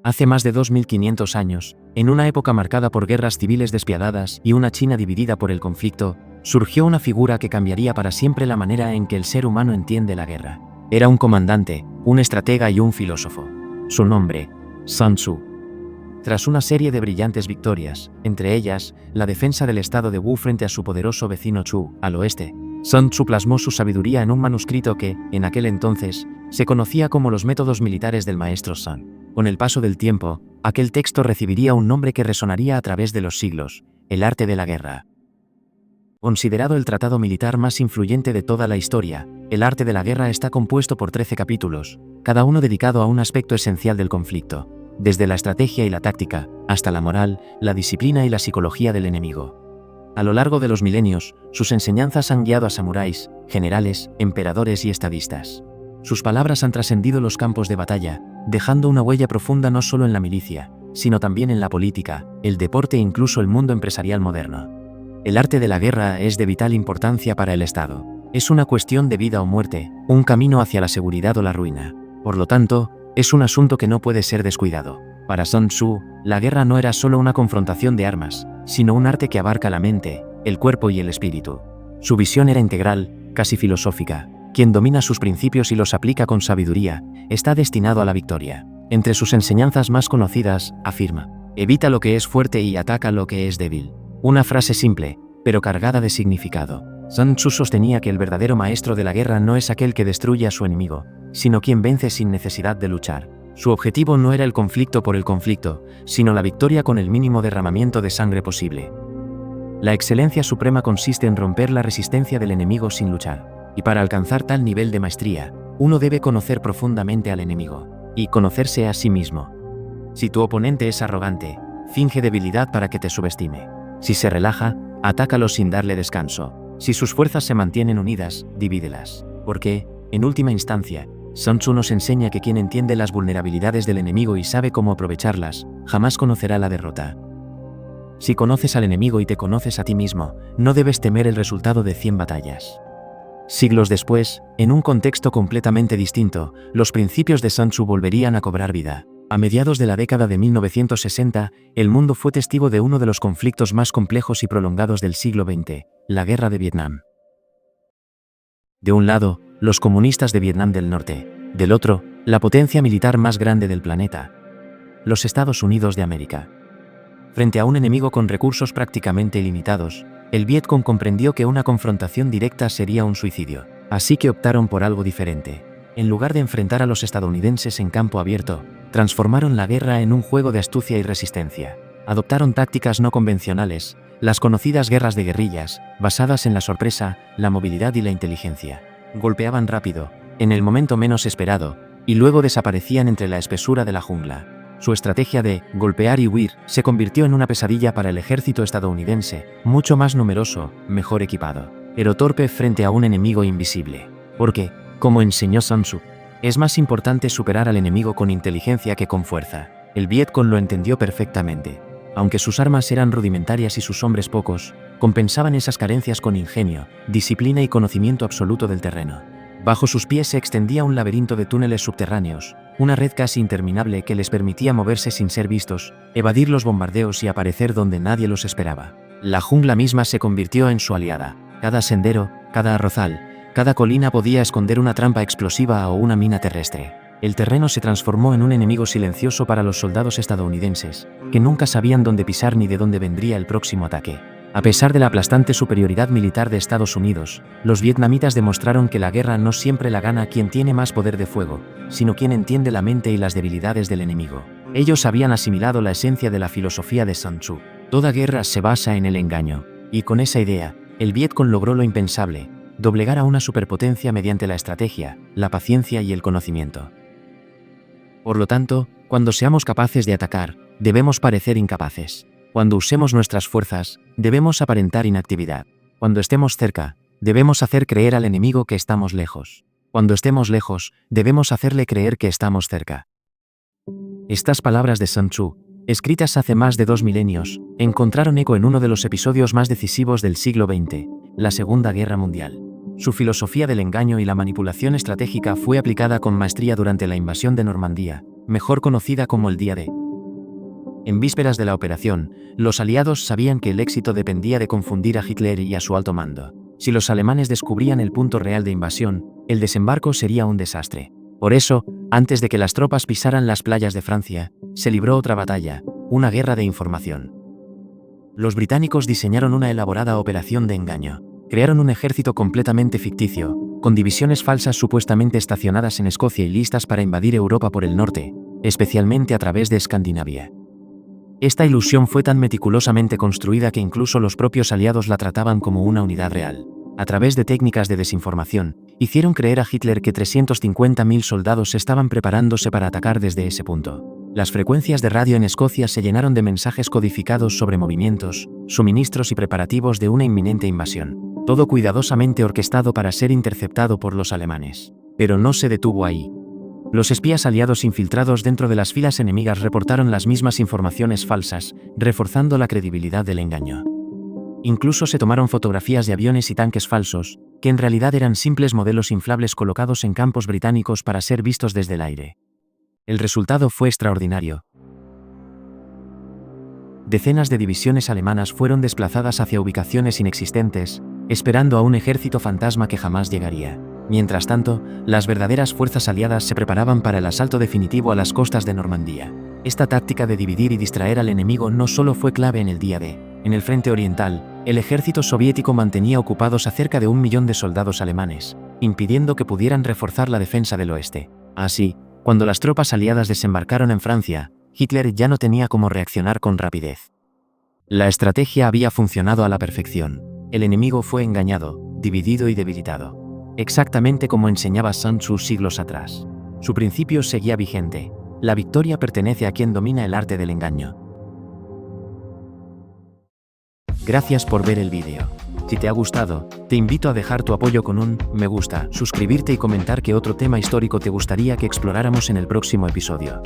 Hace más de 2500 años, en una época marcada por guerras civiles despiadadas y una China dividida por el conflicto, surgió una figura que cambiaría para siempre la manera en que el ser humano entiende la guerra. Era un comandante, un estratega y un filósofo. Su nombre, Sun Tzu. Tras una serie de brillantes victorias, entre ellas, la defensa del estado de Wu frente a su poderoso vecino Chu, al oeste, Sun Tzu plasmó su sabiduría en un manuscrito que, en aquel entonces, se conocía como los métodos militares del maestro Sun. Con el paso del tiempo, aquel texto recibiría un nombre que resonaría a través de los siglos: el arte de la guerra. Considerado el tratado militar más influyente de toda la historia, el arte de la guerra está compuesto por 13 capítulos, cada uno dedicado a un aspecto esencial del conflicto, desde la estrategia y la táctica, hasta la moral, la disciplina y la psicología del enemigo. A lo largo de los milenios, sus enseñanzas han guiado a samuráis, generales, emperadores y estadistas. Sus palabras han trascendido los campos de batalla, dejando una huella profunda no solo en la milicia, sino también en la política, el deporte e incluso el mundo empresarial moderno. El arte de la guerra es de vital importancia para el Estado. Es una cuestión de vida o muerte, un camino hacia la seguridad o la ruina. Por lo tanto, es un asunto que no puede ser descuidado. Para Sun Tzu, la guerra no era solo una confrontación de armas, sino un arte que abarca la mente, el cuerpo y el espíritu. Su visión era integral, casi filosófica. Quien domina sus principios y los aplica con sabiduría, está destinado a la victoria. Entre sus enseñanzas más conocidas, afirma: evita lo que es fuerte y ataca lo que es débil. Una frase simple, pero cargada de significado. Sun Tzu sostenía que el verdadero maestro de la guerra no es aquel que destruye a su enemigo, sino quien vence sin necesidad de luchar. Su objetivo no era el conflicto por el conflicto, sino la victoria con el mínimo derramamiento de sangre posible. La excelencia suprema consiste en romper la resistencia del enemigo sin luchar. Y para alcanzar tal nivel de maestría, uno debe conocer profundamente al enemigo, y conocerse a sí mismo. Si tu oponente es arrogante, finge debilidad para que te subestime. Si se relaja, atácalo sin darle descanso. Si sus fuerzas se mantienen unidas, divídelas. Porque, en última instancia, Sun Tzu nos enseña que quien entiende las vulnerabilidades del enemigo y sabe cómo aprovecharlas, jamás conocerá la derrota. Si conoces al enemigo y te conoces a ti mismo, no debes temer el resultado de 100 batallas. Siglos después, en un contexto completamente distinto, los principios de Sun Tzu volverían a cobrar vida. A mediados de la década de 1960, el mundo fue testigo de uno de los conflictos más complejos y prolongados del siglo XX, la Guerra de Vietnam. De un lado, los comunistas de Vietnam del Norte; del otro, la potencia militar más grande del planeta, los Estados Unidos de América. Frente a un enemigo con recursos prácticamente ilimitados, el Vietcong comprendió que una confrontación directa sería un suicidio. Así que optaron por algo diferente. En lugar de enfrentar a los estadounidenses en campo abierto, transformaron la guerra en un juego de astucia y resistencia. Adoptaron tácticas no convencionales, las conocidas guerras de guerrillas, basadas en la sorpresa, la movilidad y la inteligencia. Golpeaban rápido, en el momento menos esperado, y luego desaparecían entre la espesura de la jungla. Su estrategia de golpear y huir se convirtió en una pesadilla para el ejército estadounidense, mucho más numeroso, mejor equipado, pero torpe frente a un enemigo invisible. Porque, como enseñó Sun Tzu, es más importante superar al enemigo con inteligencia que con fuerza. El Vietcong lo entendió perfectamente. Aunque sus armas eran rudimentarias y sus hombres pocos, compensaban esas carencias con ingenio, disciplina y conocimiento absoluto del terreno. Bajo sus pies se extendía un laberinto de túneles subterráneos, una red casi interminable que les permitía moverse sin ser vistos, evadir los bombardeos y aparecer donde nadie los esperaba. La jungla misma se convirtió en su aliada. Cada sendero, cada arrozal, cada colina podía esconder una trampa explosiva o una mina terrestre. El terreno se transformó en un enemigo silencioso para los soldados estadounidenses, que nunca sabían dónde pisar ni de dónde vendría el próximo ataque. A pesar de la aplastante superioridad militar de Estados Unidos, los vietnamitas demostraron que la guerra no siempre la gana quien tiene más poder de fuego, sino quien entiende la mente y las debilidades del enemigo. Ellos habían asimilado la esencia de la filosofía de Sun Tzu. Toda guerra se basa en el engaño. Y con esa idea, el Vietcong logró lo impensable: doblegar a una superpotencia mediante la estrategia, la paciencia y el conocimiento. Por lo tanto, cuando seamos capaces de atacar, debemos parecer incapaces. Cuando usemos nuestras fuerzas, debemos aparentar inactividad. Cuando estemos cerca, debemos hacer creer al enemigo que estamos lejos. Cuando estemos lejos, debemos hacerle creer que estamos cerca. Estas palabras de Sun Tzu, escritas hace más de 2 milenios, encontraron eco en uno de los episodios más decisivos del siglo XX, la Segunda Guerra Mundial. Su filosofía del engaño y la manipulación estratégica fue aplicada con maestría durante la invasión de Normandía, mejor conocida como el Día D. En vísperas de la operación, los aliados sabían que el éxito dependía de confundir a Hitler y a su alto mando. Si los alemanes descubrían el punto real de invasión, el desembarco sería un desastre. Por eso, antes de que las tropas pisaran las playas de Francia, se libró otra batalla, una guerra de información. Los británicos diseñaron una elaborada operación de engaño. Crearon un ejército completamente ficticio, con divisiones falsas supuestamente estacionadas en Escocia y listas para invadir Europa por el norte, especialmente a través de Escandinavia. Esta ilusión fue tan meticulosamente construida que incluso los propios aliados la trataban como una unidad real. A través de técnicas de desinformación, hicieron creer a Hitler que 350.000 soldados estaban preparándose para atacar desde ese punto. Las frecuencias de radio en Escocia se llenaron de mensajes codificados sobre movimientos, suministros y preparativos de una inminente invasión. Todo cuidadosamente orquestado para ser interceptado por los alemanes. Pero no se detuvo ahí. Los espías aliados infiltrados dentro de las filas enemigas reportaron las mismas informaciones falsas, reforzando la credibilidad del engaño. Incluso se tomaron fotografías de aviones y tanques falsos, que en realidad eran simples modelos inflables colocados en campos británicos para ser vistos desde el aire. El resultado fue extraordinario. Decenas de divisiones alemanas fueron desplazadas hacia ubicaciones inexistentes, esperando a un ejército fantasma que jamás llegaría. Mientras tanto, las verdaderas fuerzas aliadas se preparaban para el asalto definitivo a las costas de Normandía. Esta táctica de dividir y distraer al enemigo no solo fue clave en el día D. En el frente oriental, el ejército soviético mantenía ocupados a cerca de 1 millón de soldados alemanes, impidiendo que pudieran reforzar la defensa del oeste. Así, cuando las tropas aliadas desembarcaron en Francia, Hitler ya no tenía cómo reaccionar con rapidez. La estrategia había funcionado a la perfección. El enemigo fue engañado, dividido y debilitado. Exactamente como enseñaba Sun Tzu siglos atrás. Su principio seguía vigente: la victoria pertenece a quien domina el arte del engaño. Gracias por ver el vídeo. Si te ha gustado, te invito a dejar tu apoyo con un me gusta, suscribirte y comentar qué otro tema histórico te gustaría que exploráramos en el próximo episodio.